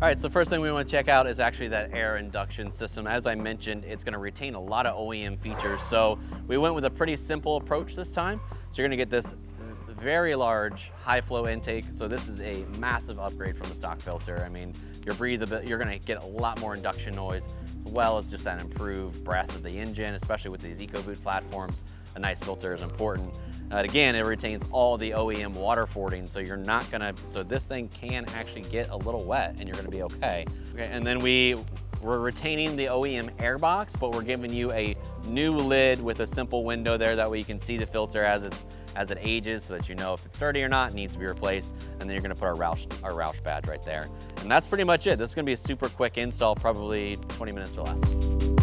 All right, so first thing we want to check out is actually that air induction system. As I mentioned, it's going to retain a lot of OEM features. So we went with a pretty simple approach this time. So you're going to get this very large high flow intake. So this is a massive upgrade from the stock filter. I mean, you're going to get a lot more induction noise, as well as just that improved breath of the engine, especially with these EcoBoot platforms. A nice filter is important. Again, it retains all the OEM water fording, so you're not gonna, so this thing can actually get a little wet and you're gonna be okay. Okay, and then we're retaining the OEM air box, but we're giving you a new lid with a simple window there, that way you can see the filter as it ages, so that you know if it's dirty or not, it needs to be replaced. And then you're gonna put our Roush badge right there. And that's pretty much it. This is gonna be a super quick install, probably 20 minutes or less.